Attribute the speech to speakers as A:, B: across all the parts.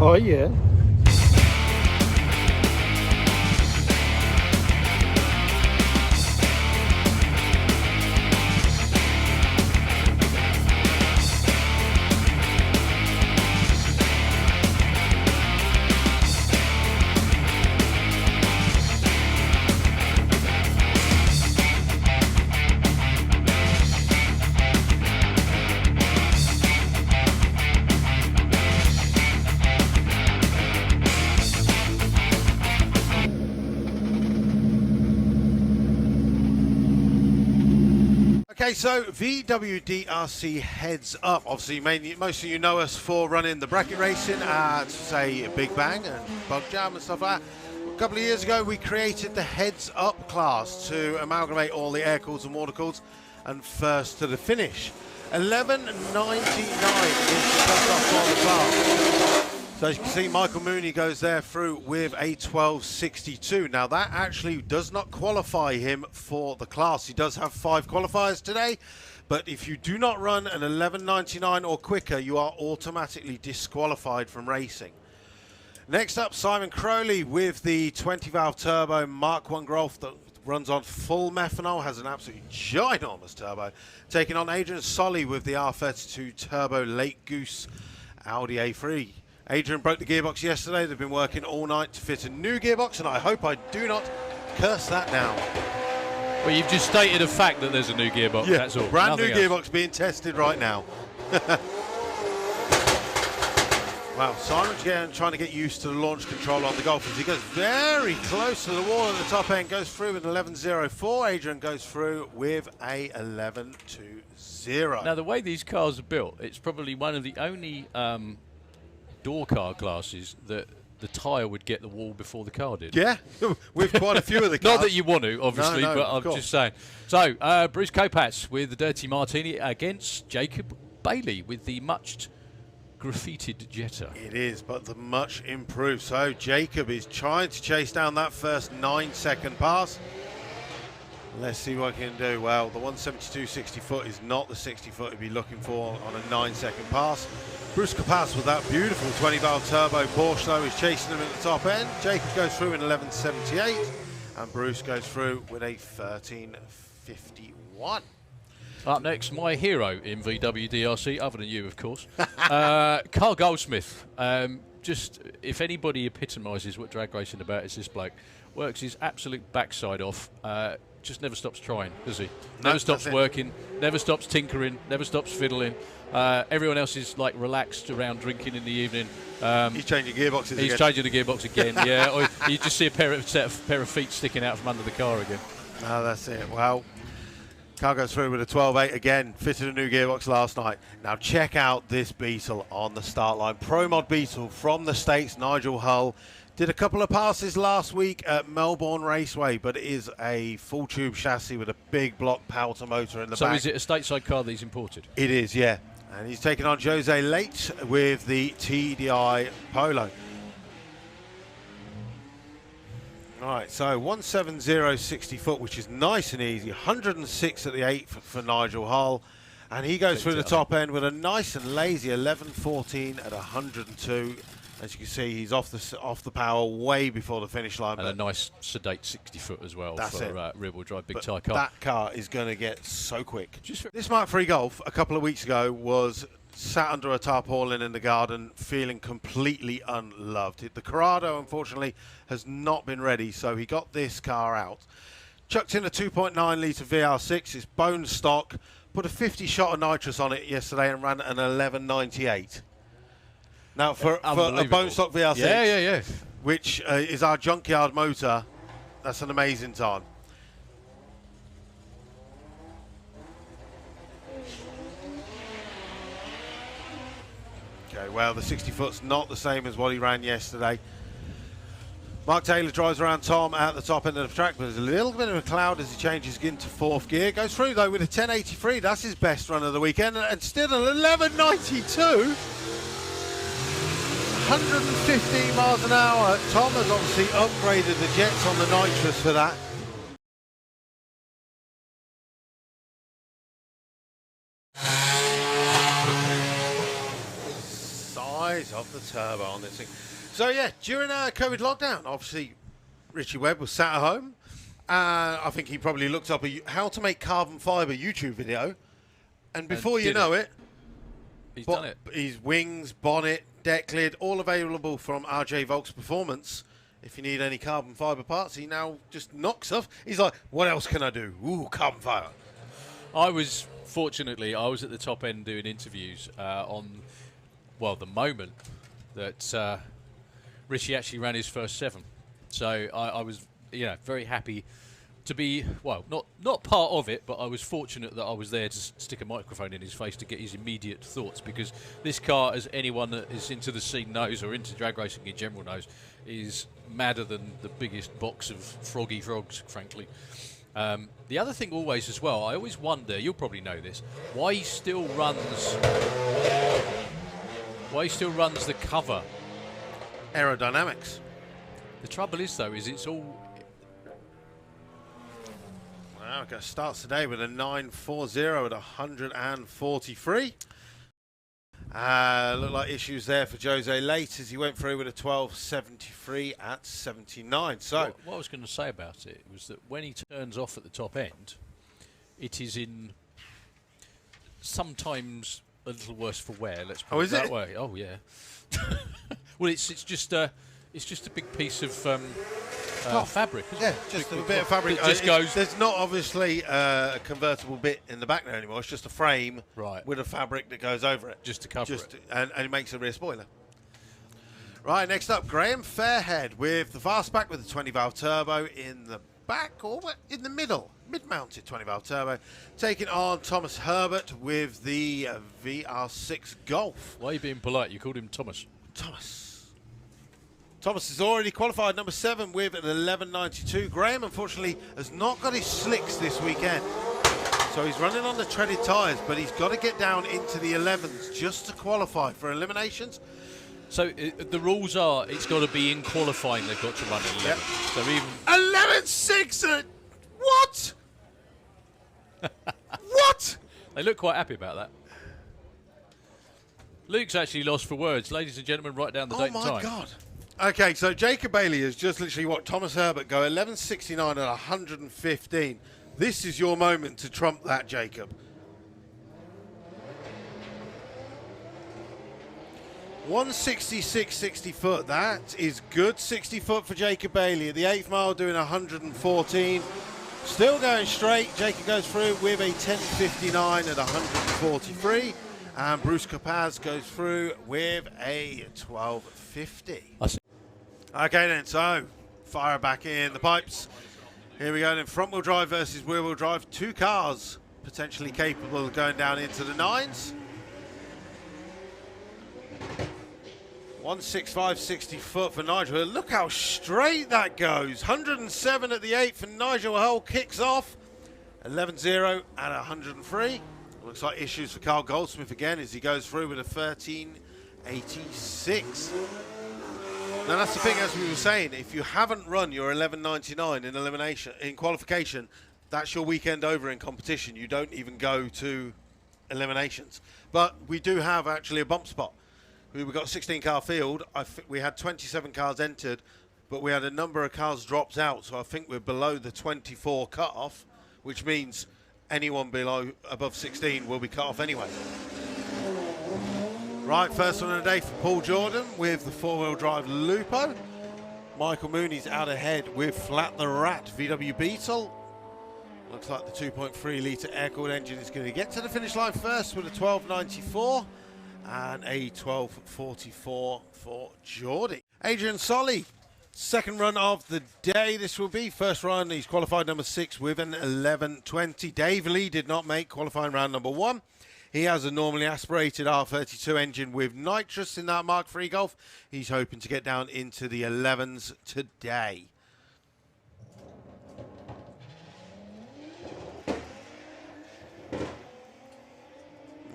A: Oh yeah.
B: Okay, so VWDRC Heads Up. Obviously, most of you know us for running the bracket racing at, say, Big Bang and Bug Jam and stuff like that. A couple of years ago, we created the Heads Up class to amalgamate all the air cools and water cools, and first to the finish. 11.99 is the cut-off for the class. So as you can see, Michael Mooney goes there through with a 12.62. Now that actually does not qualify him for the class. He does have 5 qualifiers today, but if you do not run an 11.99 or quicker, you are automatically disqualified from racing. Next up, Simon Crowley with the 20 valve turbo Mark 1 Golf that runs on full methanol, has an absolutely ginormous turbo, taking on Adrian Solly with the R32 turbo Late Goose Audi A3. Adrian broke the gearbox yesterday. They've been working all night to fit a new gearbox, and I hope I do not curse that now.
C: Well, you've just stated a fact that there's a new gearbox,
B: Yeah,
C: that's all.
B: Brand
C: Nothing
B: new
C: else.
B: gearbox being tested right now. Wow, Simon's again trying to get used to the launch control on the Golf as he goes very close to the wall at the top end, goes through with an 11.04. Adrian goes through with a 11.20.
C: Now, the way these cars are built, it's probably one of the only door car classes that the tyre would get the wall before the car did.
B: Yeah, with quite a few of the cars.
C: Not that you want to, obviously,
B: No,
C: but
B: of
C: I'm
B: course.
C: just saying. So, Bruce Capaz with the Dirty Martini against Jacob Bailey with the much graffitied Jetta.
B: It is, but the much improved. So Jacob is trying to chase down that first 9-second pass. Let's see what he can do. Well, the 172 60 foot is not the 60 foot he'd be looking for on a 9-second pass. Bruce Capaz with that beautiful 20 valve turbo Porsche though is chasing him at the top end. Jacob goes through in 11.78 and Bruce goes through with a 13.51.
C: Up next, my hero in VWDRC, other than you, of course, Carl Goldsmith. Just, if anybody epitomises what drag racing about, it's this bloke. Works his absolute backside off. Just never stops trying, does he?
B: No,
C: Never stops
B: that's it.
C: working, never stops tinkering, never stops fiddling. Everyone else is like relaxed around drinking in the evening.
B: He's changing gearboxes
C: He's
B: again.
C: changing the gearbox again, yeah. Or you just see a pair of feet sticking out from under the car again.
B: No, that's it. Well, Carl goes through with a 12.8 again, fitted a new gearbox last night. Now check out this Beetle on the start line. Pro Mod Beetle from the States, Nigel Hull. Did a couple of passes last week at Melbourne Raceway, but it is a full tube chassis with a big block Powter motor in the
C: So
B: back.
C: is it a stateside car that he's imported?
B: It is, yeah. And he's taking on Jose Late with the TDI Polo. All right, so 170 60 foot, which is nice and easy. 106 at the 8 for Nigel Hull. And he goes through the top end with a nice and lazy 11.14 at 102. As you can see, he's off the power way before the finish line.
C: And a nice sedate 60 foot as well
B: That's
C: for rear-wheel drive big
B: But
C: tyre car.
B: that car is going to get so quick.
C: Just for-
B: This Mark III Golf a couple of weeks ago was sat under a tarpaulin in the garden feeling completely unloved. The Corrado, unfortunately, has not been ready, so he got this car out. Chucked in a 2.9 litre VR6, it's bone stock, put a 50 shot of nitrous on it yesterday and ran an 11.98. Now, for a
C: Unbelievable.
B: bone stock VR6,
C: Yeah.
B: which is our junkyard motor, that's an amazing time. Okay, well, the 60 foot's not the same as what he ran yesterday. Mark Taylor drives around Tom at the top end of the track, but there's a little bit of a cloud as he changes into 4th gear. Goes through, though, with a 10.83. That's his best run of the weekend. And still an 11.92. 115 miles an hour. Tom has obviously upgraded the jets on the nitrous for that. size of the turbo on this thing. So yeah, during COVID lockdown, obviously Richie Webb was sat at home. I think he probably looked up how to make carbon fibre YouTube video. And before you know it,
C: he's done it.
B: His wings, bonnet, deck lid, all available from RJ Volks Performance. If you need any carbon fibre parts, he now just knocks off. He's like, what else can I do? Ooh, carbon fibre.
C: Fortunately, I was at the top end doing interviews on, well, the moment that Richie actually ran his first 7. So I was, very happy to be, well, not part of it, but I was fortunate that I was there to stick a microphone in his face to get his immediate thoughts, because this car, as anyone that is into the scene knows, or into drag racing in general knows, is madder than the biggest box of froggy frogs, frankly. The other thing always as well, I always wonder, you'll probably know this, why he still runs the cover.
B: Aerodynamics.
C: The trouble is, though, is it's all...
B: Wow, okay, starts today with a 940 at 143. Look like issues there for Jose late as he went through with a 1273 at 79. So
C: what I was going to say about it was that when he turns off at the top end, it is in sometimes a little worse for wear. Let's put it that way. Oh yeah. Well, it's just a big piece of fabric. Isn't it?
B: Just a bit of fabric.
C: It just goes.
B: There's not obviously a convertible bit in the back there anymore. It's just a frame with a fabric that goes over it.
C: Just to cover it.
B: And it makes a rear spoiler. Right, next up, Graham Fairhead with the fastback with the 20-valve turbo in the back, or in the middle, mid-mounted 20-valve turbo, taking on Thomas Herbert with the VR6 Golf.
C: Why are you being polite? You called him Thomas.
B: Thomas is already qualified number 7 with an 11.92. Graham, unfortunately, has not got his slicks this weekend. So he's running on the treaded tyres, but he's got to get down into the 11s just to qualify for eliminations.
C: So the rules are it's got to be in qualifying, they've got to run an 11.
B: Yep.
C: So even
B: 11.6! What? What?
C: They look quite happy about that. Luke's actually lost for words. Ladies and gentlemen, write down the date and time.
B: Oh, my God. Okay, so Jacob Bailey has just literally watched Thomas Herbert go 11.69 at 115. This is your moment to trump that, Jacob. 166 60 foot. That is good 60 foot for Jacob Bailey. At the 8th mile doing 114. Still going straight. Jacob goes through with a 10.59 at 143. And Bruce Capaz goes through with a 12.50. Okay then, so fire back in the pipes. Here we go then, front wheel drive versus rear wheel drive. 2 cars potentially capable of going down into the 9s. 165 60 foot for Nigel. Look how straight that goes. 107 at the 8th and Nigel Hull kicks off. 11.0 at 103. Looks like issues for Carl Goldsmith again as he goes through with a 13.86. Now that's the thing, as we were saying, if you haven't run your 11.99 in elimination, in qualification, that's your weekend over in competition. You don't even go to eliminations. But we do have actually a bump spot. We've got a 16-car field. We had 27 cars entered, but we had a number of cars dropped out, so I think we're below the 24 cut-off, which means anyone above 16 will be cut off anyway. Right, first one of the day for Paul Jordan with the 4-wheel drive Lupo. Michael Mooney's out ahead with Flat the Rat VW Beetle. Looks like the 2.3 litre air-cooled engine is going to get to the finish line first with a 12.94 and a 12.44 for Geordie. Adrian Solly, second run of the day this will be. First run, he's qualified number 6 with an 11.20. Dave Lee did not make qualifying round number 1. He has a normally aspirated R32 engine with nitrous in that Mark III Golf. He's hoping to get down into the 11s today.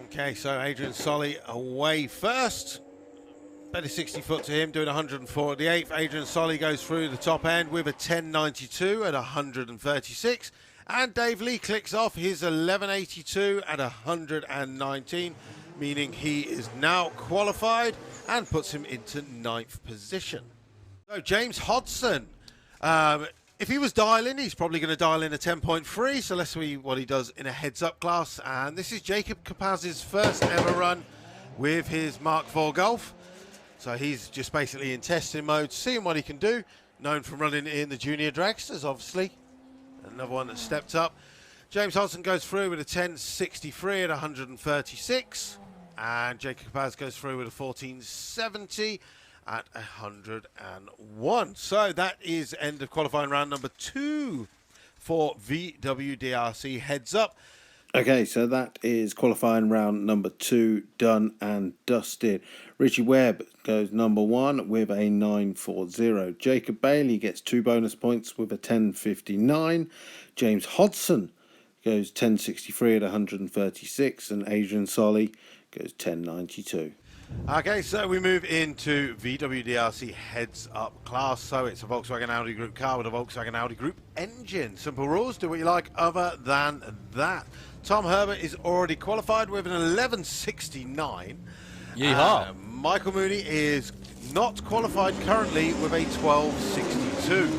B: Okay, so Adrian Solly away first. Better 60 foot to him, doing 104 at the 8th. Adrian Solly goes through the top end with a 10.92 at 136. And Dave Lee clicks off his 11.82 at 119. meaning he is now qualified and puts him into 9th position. So James Hodson, if he was dialing, he's probably going to dial in a 10.3, so let's see what he does in a heads-up class. And this is Jacob Capaz's first ever run with his Mark IV Golf. So he's just basically in testing mode, seeing what he can do. Known from running in the junior dragsters, obviously. Another one that stepped up. James Hodson goes through with a 10.63 at 136. And Jacob Capaz goes through with a 14.70 at 101. So that is end of qualifying round number 2 for VWDRC Heads Up.
A: Okay, so that is qualifying round number 2 done and dusted. Richie Webb goes number 1 with a 9.40. Jacob Bailey gets 2 bonus points with a 10.59. James Hodson goes 10.63 at 136, and Adrian Solly goes 10.92.
B: Okay, so we move into VWDRC Heads Up class. So it's a Volkswagen Audi Group car with a Volkswagen Audi Group engine. Simple rules, do what you like other than that. Tom Herbert is already qualified with an 11.69.
C: Yeehaw.
B: Michael Mooney is not qualified currently with a 12.62.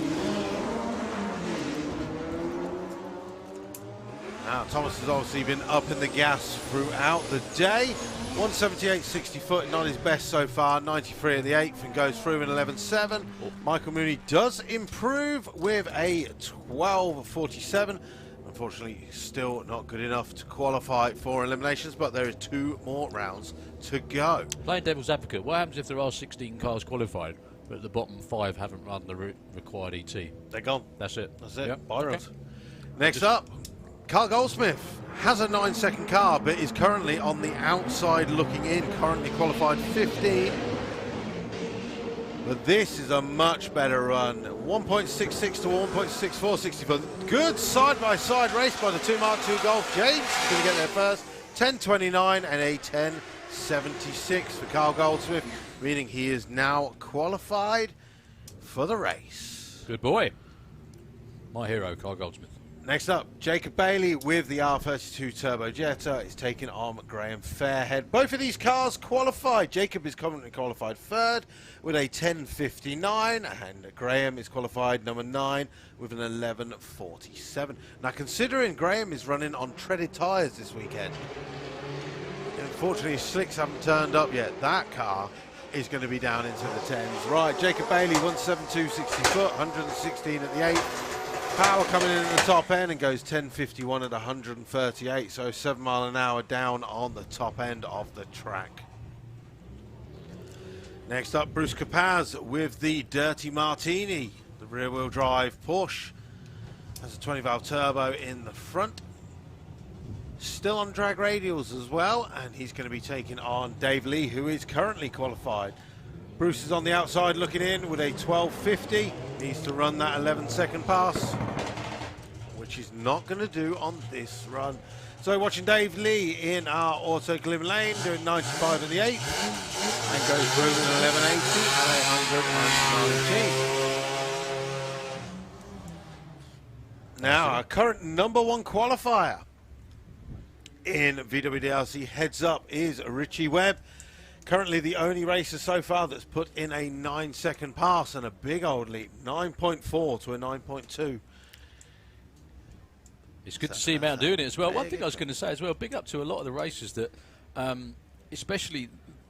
B: Now, Thomas has obviously been up in the gas throughout the day. 178.60 foot, not his best so far. 93 at the 8th and goes through in 11.7. Michael Mooney does improve with a 12.47. Unfortunately, still not good enough to qualify for eliminations, but there are 2 more rounds to go.
C: Playing devil's advocate, what happens if there are 16 cars qualified, but the bottom 5 haven't run the required ET?
B: They're gone.
C: That's it.
B: That's it.
C: Yep.
B: Byros. Next up, Carl Goldsmith has a 9-second car, but is currently on the outside looking in, currently qualified 15. But this is a much better run. 1.66 to 1.64, 64. Good side-by-side race by the 2 Mark II Golf. James is going to get there first. 10.29 and a 10.76 for Carl Goldsmith, meaning he is now qualified for the race.
C: Good boy. My hero, Carl Goldsmith.
B: Next up, Jacob Bailey with the R32 Turbo Jetta is taking on Graham Fairhead. Both of these cars qualified. Jacob is currently qualified 3rd with a 10.59, and Graham is qualified number 9 with an 11.47. Now, considering Graham is running on treaded tyres this weekend, unfortunately his slicks haven't turned up yet. That car is going to be down into the 10s. Right, Jacob Bailey, 172, 60 foot, 116 at the 8th. Power coming in at the top end and goes 10.51 at 138, so 7 mile an hour down on the top end of the track. Next up, Bruce Capaz with the Dirty Martini, the rear-wheel drive Porsche. Has a 20-valve turbo in the front. Still on drag radials as well, and he's going to be taking on Dave Lee, who is currently qualified. Bruce is on the outside looking in with a 12.50. Needs to run that 11-second pass, which he's not going to do on this run. So watching Dave Lee in our auto climb lane, doing 95 at the 8th, and goes through with 11.80 at 119. Now, our current number 1 qualifier in VWDRC Heads Up is Richie Webb. Currently the only racer so far that's put in a 9-second pass and a big old leap, 9.4 to a 9.2.
C: It's good to see him out doing it as well. One thing I was going to say as well, big up to a lot of the racers that, especially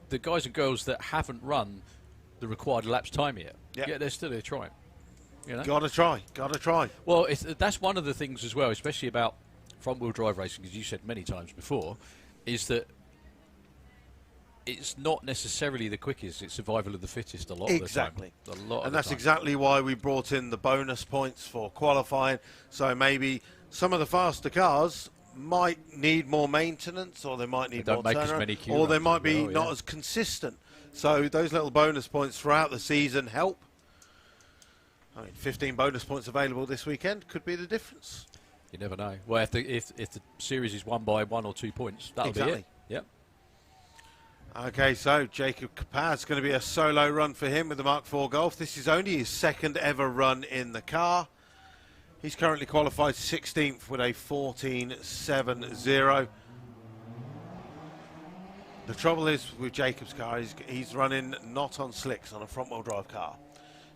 C: the guys and girls that haven't run the required laps time yet.
B: Yep.
C: Yeah, they're still there trying. You know?
B: Gotta try.
C: Well, that's one of the things as well, especially about front-wheel drive racing, as you said many times before, is that it's not necessarily the quickest, it's survival of the fittest a lot of the time.
B: And that's exactly why we brought in the bonus points for qualifying. So maybe some of the faster cars might need more maintenance, or they might need more turnaround, or they might be not as consistent. So those little bonus points throughout the season help. I mean, 15 bonus points available this weekend could be the difference.
C: You never know. Well, if the series is won by 1 or 2 points, that'll be it. Yep.
B: Okay, so Jacob Capaz is going to be a solo run for him with the Mark IV Golf. This is only his 2nd ever run in the car. He's currently qualified 16th with a 14.70. The trouble is with Jacob's car, he's running not on slicks on a front-wheel drive car.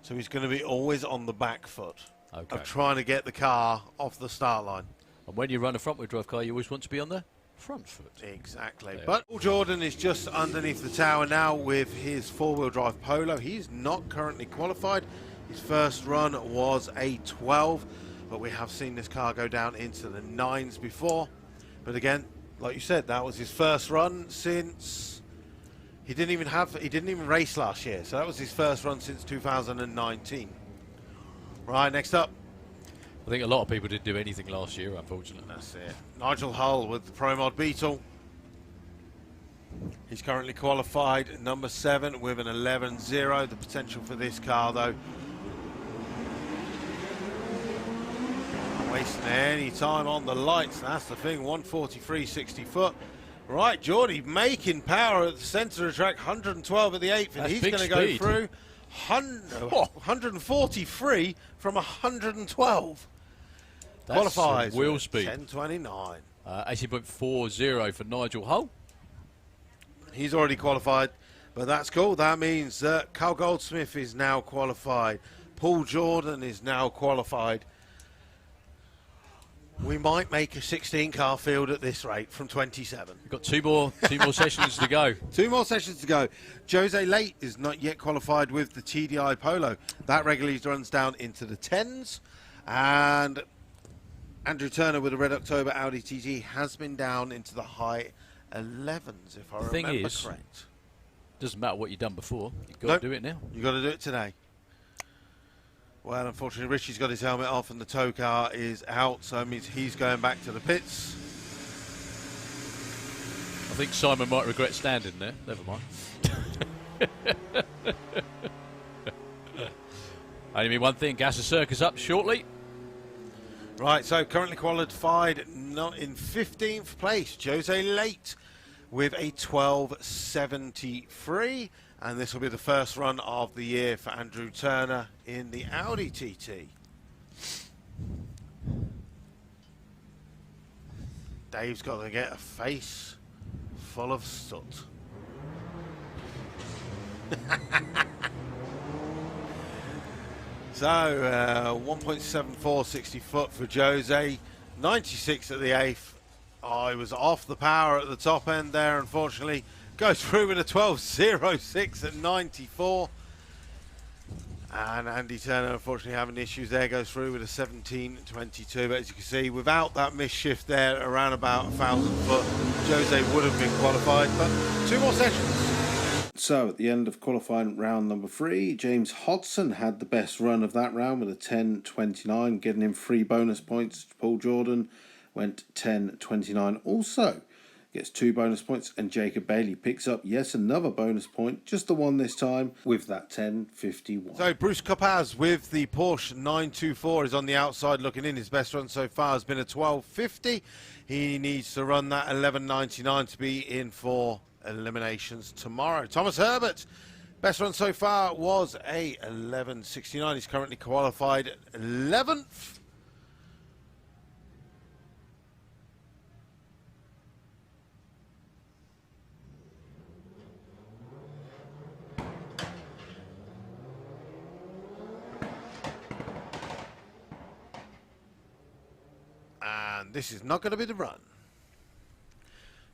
B: So he's going to be always on the back foot of trying to get the car off the start line.
C: And when you run a front-wheel drive car, you always want to be on the front foot.
B: Exactly. But Paul Jordan is just underneath the tower now with his four-wheel drive Polo. He's not currently qualified. His first run was a 12, but we have seen this car go down into the 9s before. But again, like you said, that was his first run since he didn't even race last year. So that was his first run since 2019. Right, next up.
C: I think a lot of people didn't do anything last year, unfortunately.
B: That's it. Nigel Hull with the Pro Mod Beetle. He's currently qualified number 7 with an 11.0. The potential for this car, though, not wasting any time on the lights. That's the thing. 143, 60 foot. Right, Geordie making power at the centre of the track. 112 at the 8th, and he's going to go through 143 from 112.
C: That's
B: Qualifies
C: wheel speed.
B: 10.29.
C: 80.40 for Nigel Hull.
B: He's already qualified, but that's cool. That means that Carl Goldsmith is now qualified. Paul Jordan is now qualified. We might make a 16-car field at this rate from 27.
C: We've got two more sessions to go.
B: 2 more sessions to go. Jose Late is not yet qualified with the TDI Polo. That regularly runs down into the 10s. And Andrew Turner with a Red October Audi TT has been down into the high 11s, if I remember correct.
C: Doesn't matter what you've done before. You've got to do it now.
B: You've got to do it today. Well, unfortunately, Richie's got his helmet off and the tow car is out, so it means he's going back to the pits.
C: I think Simon might regret standing there. Never mind. Only mean one thing, Gasser Circus up shortly.
B: Right, so currently qualified not in 15th place, Jose Late with a 12.73, and this will be the first run of the year for Andrew Turner in the Audi TT. Dave's got to get a face full of soot. So, 1.74, 60 foot for Jose, 96 at the 8th. I was off the power at the top end there, unfortunately. Goes through with a 12.06 at 94. And Andy Turner, unfortunately, having issues there, goes through with a 17.22. But as you can see, without that mischief there, around about 1,000 foot, Jose would have been qualified. But 2 more sessions.
A: So, at the end of qualifying round number 3, James Hodson had the best run of that round with a 10.29, getting him 3 bonus points. Paul Jordan went 10.29 also, gets 2 bonus points, and Jacob Bailey picks up yet another bonus point, just the one this time, with that 10.51.
B: So, Bruce Capaz with the Porsche 924 is on the outside looking in. His best run so far has been a 12.50. He needs to run that 11.99 to be in for eliminations tomorrow. Thomas Herbert, best run so far was a 11.69. He's currently qualified 11th. And this is not going to be the run.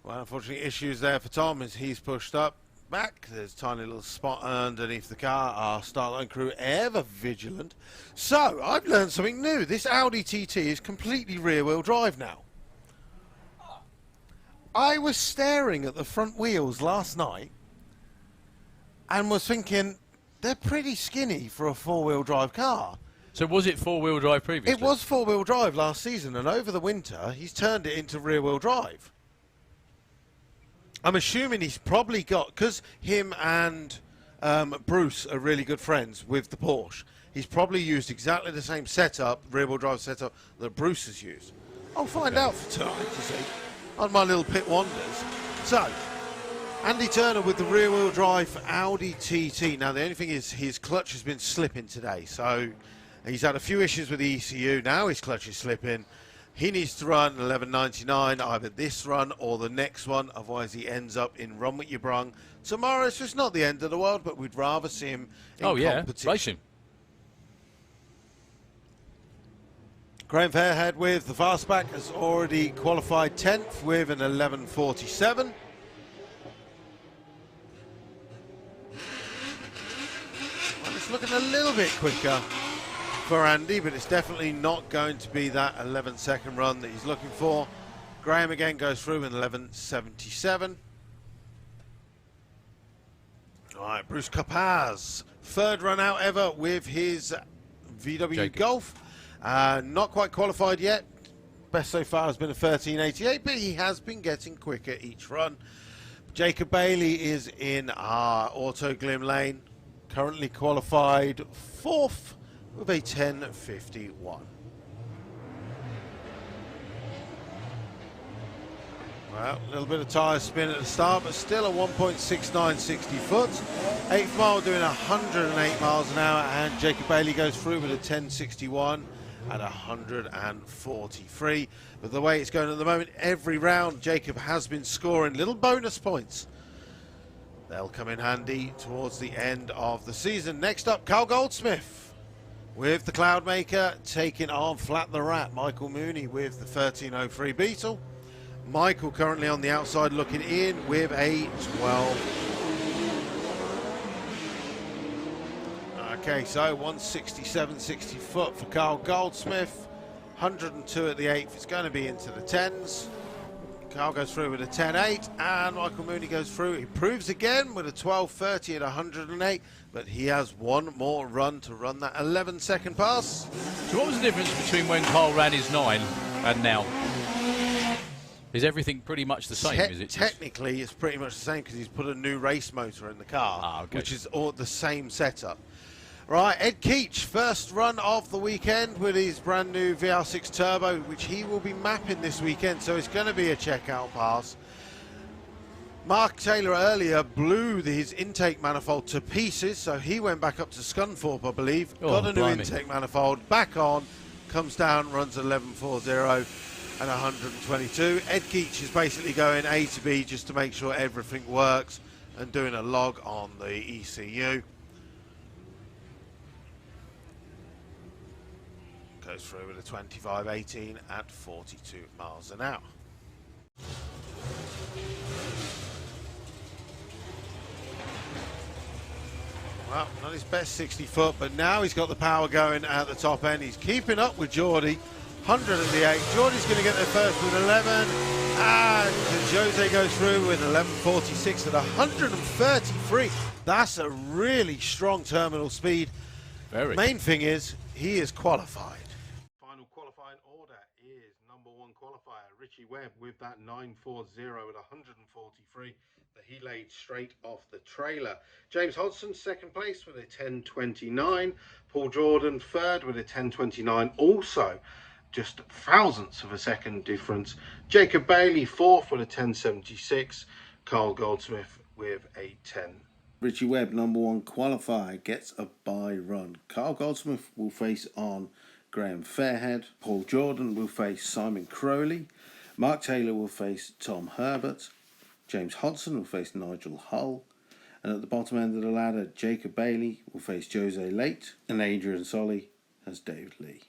B: Well, unfortunately, issues there for Tom as he's pushed up back. There's a tiny little spot underneath the car. Our start line crew ever vigilant. So, I've learned something new. This Audi TT is completely rear-wheel drive now. I was staring at the front wheels last night and was thinking, they're pretty skinny for a four-wheel drive car.
C: So was it four-wheel drive previously?
B: It was four-wheel drive last season, and over the winter, he's turned it into rear-wheel drive. I'm assuming he's probably got, because him and Bruce are really good friends with the Porsche, he's probably used exactly the same setup, rear-wheel drive setup, that Bruce has used. I'll find out for tonight, you see, on my little pit wonders. So, Andy Turner with the rear-wheel drive for Audi TT. Now, the only thing is his clutch has been slipping today, so he's had a few issues with the ECU. Now his clutch is slipping. He needs to run 11.99, either this run or the next one, otherwise he ends up in Run With Your Brung tomorrow. So it's not the end of the world, but we'd rather see him in competition.
C: Race him.
B: Graham Fairhead with the fastback has already qualified 10th with an 11.47. Well, it's looking a little bit quicker for Andy, but it's definitely not going to be that 11-second run that he's looking for. Graham again goes through in 11.77. All right, Bruce Capaz, third run out ever with his VW Golf. Not quite qualified yet. Best so far has been a 13.88, but he has been getting quicker each run. Jacob Bailey is in our Auto Glim lane, currently qualified 4th with a 10.51. Well, a little bit of tyre spin at the start, but still a 1.69 60 foot. 8th mile doing 108 miles an hour, and Jacob Bailey goes through with a 10.61 at 143. But the way it's going at the moment, every round Jacob has been scoring little bonus points. They'll come in handy towards the end of the season. Next up, Carl Goldsmith with the Cloudmaker taking on Flat the Rat. Michael Mooney with the 1303 Beetle. Michael currently on the outside looking in with a 12. Okay, so 167 60 foot for Carl Goldsmith. 102 at the 8th. It's going to be into the 10s. Carl goes through with a 10.8, and Michael Mooney goes through. He proves again with a 12.30 at 108, but he has one more run to run that 11-second pass.
C: So what was the difference between when Carl ran his 9 and now? Is everything pretty much the same? Is it
B: technically, it's pretty much the same because he's put a new race motor in the car, which is all the same setup. Right, Ed Keach, first run of the weekend with his brand new VR6 Turbo, which he will be mapping this weekend, so it's going to be a checkout pass. Mark Taylor earlier blew his intake manifold to pieces, so he went back up to Scunthorpe, I believe, got a new intake manifold, back on, comes down, runs 11.40 and 122. Ed Keach is basically going A to B just to make sure everything works and doing a log on the ECU. Goes through with a 25.18 at 42 miles an hour. Well, not his best 60 foot, but now he's got the power going at the top end. He's keeping up with Geordie. 100 at the 8. Geordie's going to get there first with 11. And Jose goes through with 11.46 at 133. That's a really strong terminal speed.
C: Very.
B: Main thing is, he is qualified. Final qualifying order is number 1 qualifier, Richie Webb, with that 9.40 at 143 that he laid straight off the trailer. James Hodgson, second place with a 10.29. Paul Jordan, third with a 10.29 also. Just thousandths of a second difference. Jacob Bailey, fourth with a 10.76. Carl Goldsmith with a 10.
A: Richie Webb, number 1 qualifier, gets a bye run. Carl Goldsmith will face on Graham Fairhead. Paul Jordan will face Simon Crowley. Mark Taylor will face Tom Herbert. James Hodgson will face Nigel Hull. And at the bottom end of the ladder, Jacob Bailey will face Jose Late. And Adrian Solly has David Lee.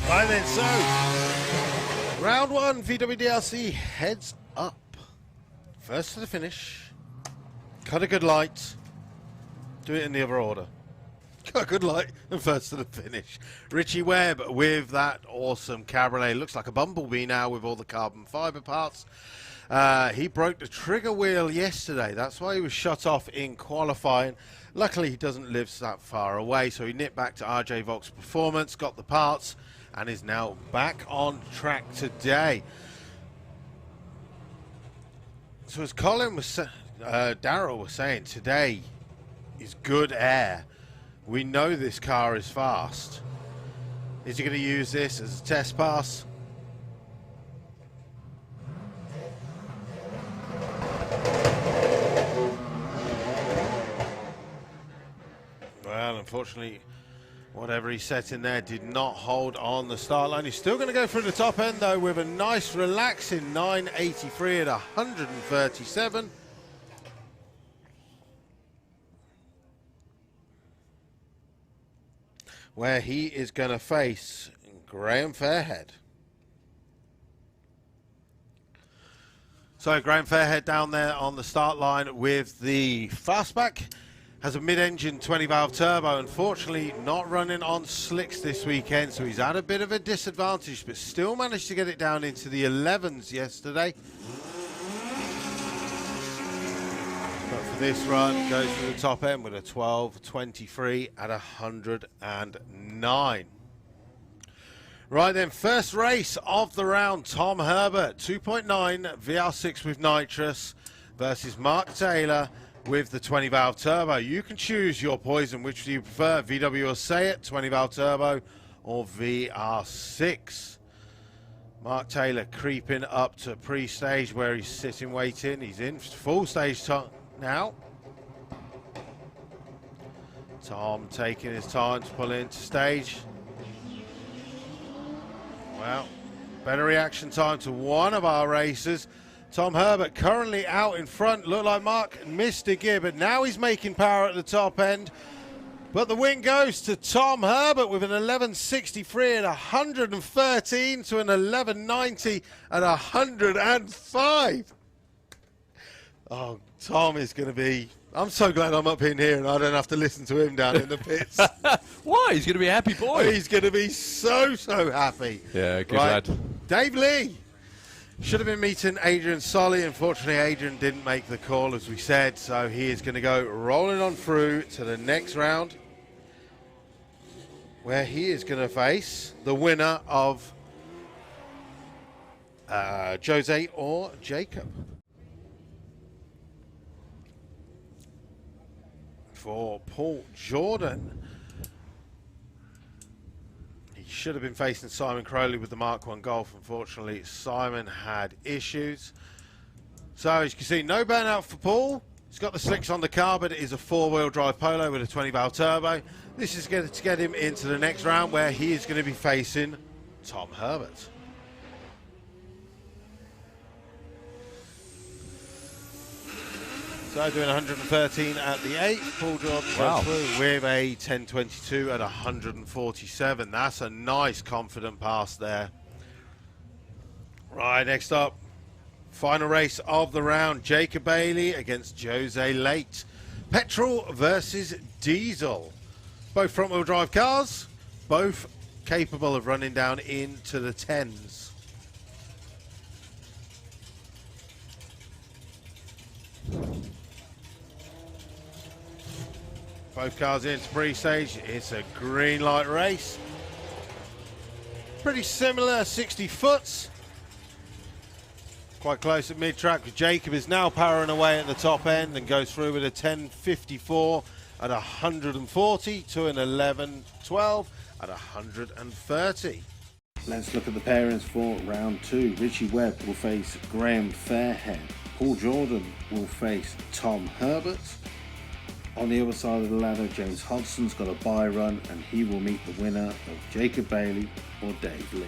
B: Right then, so round 1 VWDRC Heads Up. First to the finish. Cut a good light. Do it in the other order. Cut a good light and first to the finish. Richie Webb with that awesome cabriolet. Looks like a bumblebee now with all the carbon fibre parts. He broke the trigger wheel yesterday. That's why he was shut off in qualifying. Luckily, he doesn't live that far away, so he nipped back to RJ Volk's Performance, got the parts, and is now back on track today. So as Colin was, Darryl was saying, today is good air. We know this car is fast. Is he going to use this as a test pass? Well, unfortunately, whatever he set in there did not hold on the start line. He's still going to go through the top end, though, with a nice, relaxing 983 at 137. Where he is going to face Graham Fairhead. So Graham Fairhead down there on the start line with the fastback. Has a mid-engine 20-valve turbo. Unfortunately, not running on slicks this weekend, so he's at a bit of a disadvantage, but still managed to get it down into the 11s yesterday. But for this run, goes to the top end with a 12.23 at 109. Right then, first race of the round, Tom Herbert, 2.9 VR6 with nitrous versus Mark Taylor with the 20-valve turbo. You can choose your poison. Which do you prefer, VW or Sayat, 20-valve turbo, or VR6? Mark Taylor creeping up to pre-stage where he's sitting waiting. He's in full stage now. Tom taking his time to pull into stage. Well, better reaction time to one of our racers. Tom Herbert currently out in front. Looked like Mark missed a gear, but now he's making power at the top end. But the win goes to Tom Herbert with an 1163 at 113 to an 1190 at 105. Oh, Tom is going to be... I'm so glad I'm up in here and I don't have to listen to him down in the pits.
C: Why? He's going to be a happy boy.
B: He's going to be so happy.
C: Yeah, good lad.
B: Dave Lee should have been meeting Adrian Solly. Unfortunately, Adrian didn't make the call, as we said, so he is going to go rolling on through to the next round, where he is going to face the winner of Jose or Jacob. For Paul Jordan, he should have been facing Simon Crowley with the Mark 1 Golf. Unfortunately, Simon had issues. So as you can see, no burnout for Paul. He's got the slicks on the car, but it is a four-wheel drive Polo with a 20-valve turbo. This is going to get him into the next round, where he is going to be facing Tom Herbert. So doing 113 at the 8th. Paul Jordan goes through with a 10.22 at 147. That's a nice, confident pass there. Right, next up, final race of the round. Jacob Bailey against Jose Late. Petrol versus diesel. Both front-wheel drive cars, both capable of running down into the 10s. Both cars into pre-stage. It's a green light race. Pretty similar, 60 foots. Quite close at mid-track. Jacob is now powering away at the top end and goes through with a 10.54 at 140 to an 11.12 at 130.
A: Let's look at the pairings for round 2. Richie Webb will face Graham Fairhead. Paul Jordan will face Tom Herbert. On the other side of the ladder, James Hodson's got a bye run, and he will meet the winner of Jacob Bailey or Dave Lee.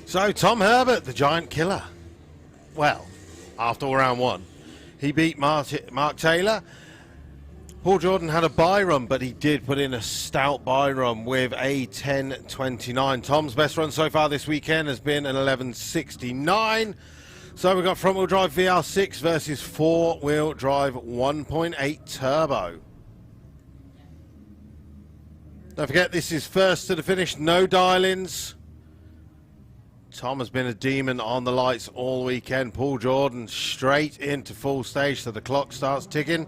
B: So Tom Herbert, the giant killer. Well, after round 1, he beat Mark Taylor. Paul Jordan had a bye run, but he did put in a stout bye run with a 10.29. Tom's best run so far this weekend has been an 11.69. So we've got front-wheel drive VR6 versus four-wheel drive 1.8 turbo. Don't forget, this is first to the finish, no dial-ins. Tom has been a demon on the lights all weekend. Paul Jordan straight into full stage, so the clock starts ticking.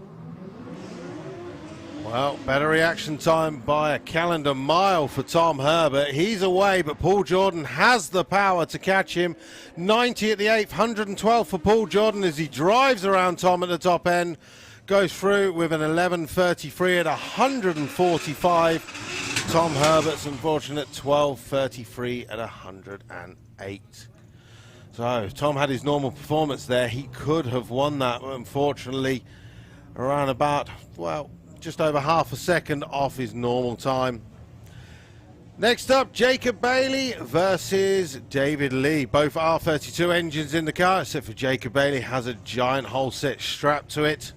B: Well, better reaction time by a calendar mile for Tom Herbert. He's away, but Paul Jordan has the power to catch him. 90 at the 8th, 112 for Paul Jordan as he drives around Tom at the top end. Goes through with an 11.33 at 145. Tom Herbert's unfortunate 12.33 at 108. So if Tom had his normal performance there, he could have won that, but unfortunately around about, well, just over half a second off his normal time. Next up, Jacob Bailey versus David Lee. Both R32 engines in the car, except for Jacob Bailey has a giant whole set strapped to it.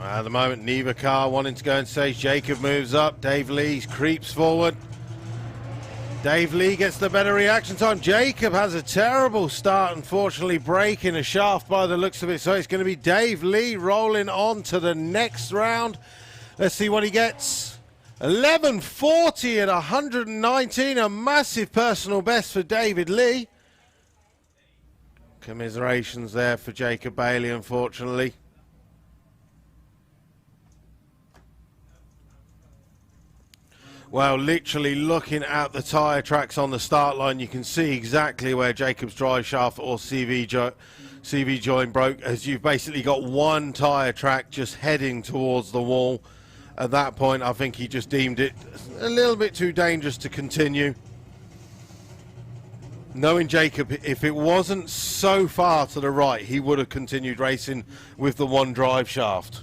B: At the moment, neither car wanting to go and stage. Jacob moves up, Dave Lee creeps forward. Dave Lee gets the better reaction time. Jacob has a terrible start, unfortunately breaking a shaft by the looks of it. So it's going to be Dave Lee rolling on to the next round. Let's see what he gets. 11.40 at 119, a massive personal best for David Lee. Commiserations there for Jacob Bailey, unfortunately. Well, literally looking at the tyre tracks on the start line, you can see exactly where Jacob's drive shaft or CV joint broke, as you've basically got one tyre track just heading towards the wall. At that point, I think he just deemed it a little bit too dangerous to continue. Knowing Jacob, if it wasn't so far to the right, he would have continued racing with the one drive shaft.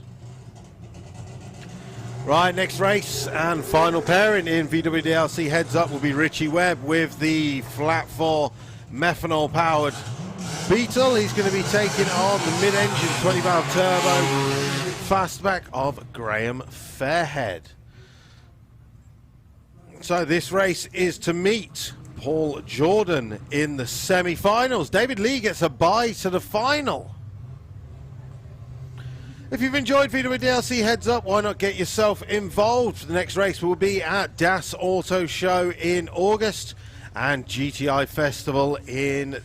B: Right, next race and final pairing in VWDRC Heads Up will be Richie Webb with the flat 4 methanol powered Beetle. He's going to be taking on the mid-engine 20 valve turbo fastback of Graham Fairhead. So this race is to meet Paul Jordan in the semi-finals. David Lee gets a bye to the final. If you've enjoyed VWDRC Heads Up, why not get yourself involved? The next race will be at Das Auto Show in August and GTI Festival in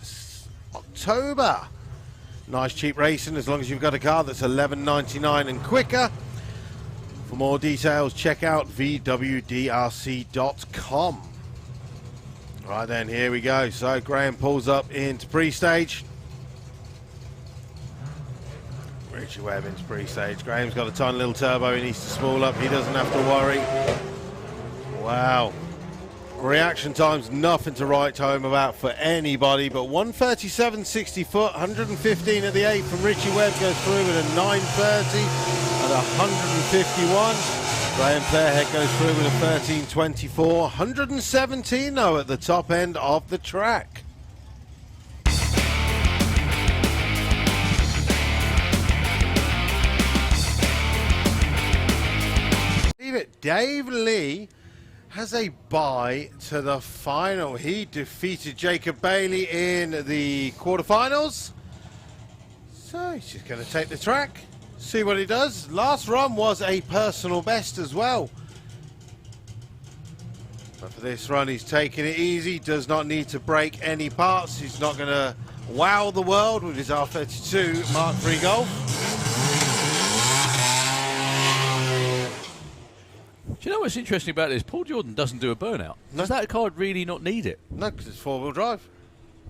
B: October. Nice cheap racing as long as you've got a car that's $11.99 and quicker. For more details, check out VWDRC.com. Right then, here we go. So Graham pulls up into pre-stage. Richie Webb into pre-stage. Graham's got a tiny little turbo he needs to spool up. He doesn't have to worry. Wow. Reaction time's nothing to write home about for anybody, but 137.60 foot, 115 at the 8 from Richie Webb goes through with a 930 at 151. Graham Fairhead goes through with a 1324. 117 though at the top end of the track. Dave Lee has a bye to the final. He defeated Jacob Bailey in the quarterfinals. So he's just going to take the track, see what he does. Last run was a personal best as well. But for this run, he's taking it easy, does not need to break any parts. He's not going to wow the world with his R32 Mark III Golf.
C: Do you know what's interesting about this? Paul Jordan doesn't do a burnout. No. Does that car really not need it?
B: No, because it's four-wheel drive.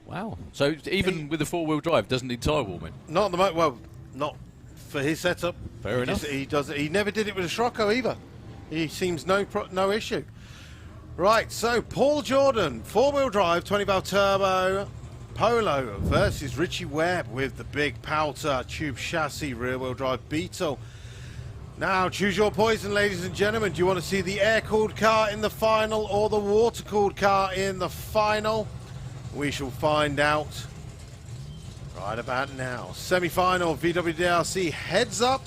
C: Wow. So even with the four-wheel drive, doesn't need tyre warming?
B: Not at the moment. Well, not for his setup.
C: Fair enough.
B: He never did it with a Scirocco either. He seems no issue. Right, so Paul Jordan, four-wheel drive, 20-valve turbo, Polo versus Richie Webb with the big Powter tube chassis rear-wheel drive Beetle. Now, choose your poison, ladies and gentlemen. Do you want to see the air-cooled car in the final or the water-cooled car in the final? We shall find out Right about now, semi-final VWDRC Heads Up.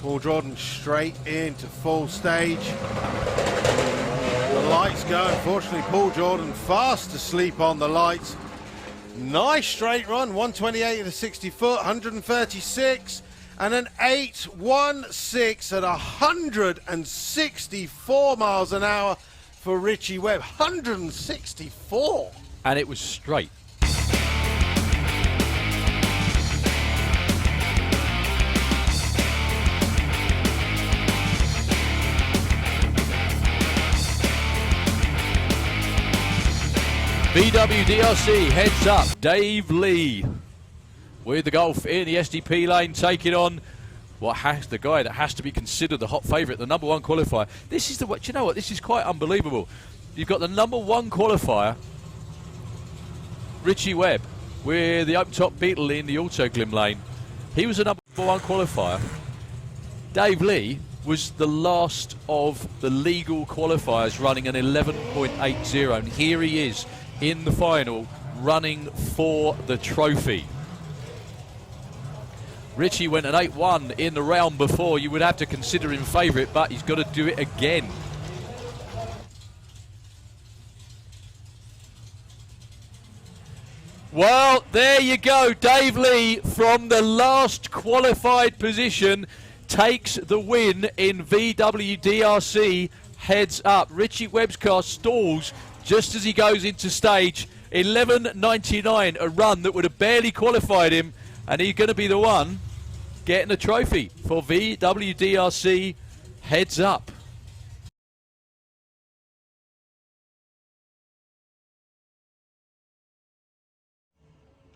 B: Paul Jordan straight into full stage. The lights go. Unfortunately, Paul Jordan fast asleep on the lights. Nice straight run, 128 at a 60 foot, 136, and an 816 at 164 miles an hour for Richie Webb. 164.
C: And it was straight. VWDRC Heads Up. Dave Lee with the Golf in the SDP lane, taking on the guy that has to be considered the hot favourite, the number one qualifier. This is the what? You know what? This is quite unbelievable. You've got the number one qualifier, Richie Webb, with the open top Beetle in the Auto Glim lane. He was the number one qualifier. Dave Lee was the last of the legal qualifiers, running an 11.80, and here he is in the final, running for the trophy. Richie went an 8-1 in the round before. You would have to consider him favourite, but he's got to do it again. Well, there you go. Dave Lee, from the last qualified position, takes the win in VWDRC Heads Up. Richie Webb's car stalls just as he goes into stage. 11.99, a run that would have barely qualified him, and he's going to be the one getting a trophy for VWDRC Heads Up.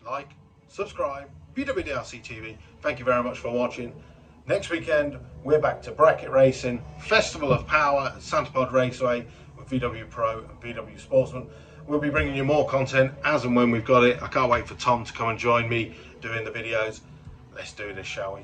B: Like, subscribe, VWDRC TV. Thank you very much for watching. Next weekend, we're back to bracket racing, Festival of Power at Santa Pod Raceway with VW Pro and VW Sportsman. We'll be bringing you more content as and when we've got it. I can't wait for Tom to come and join me doing the videos. Let's do this, shall we?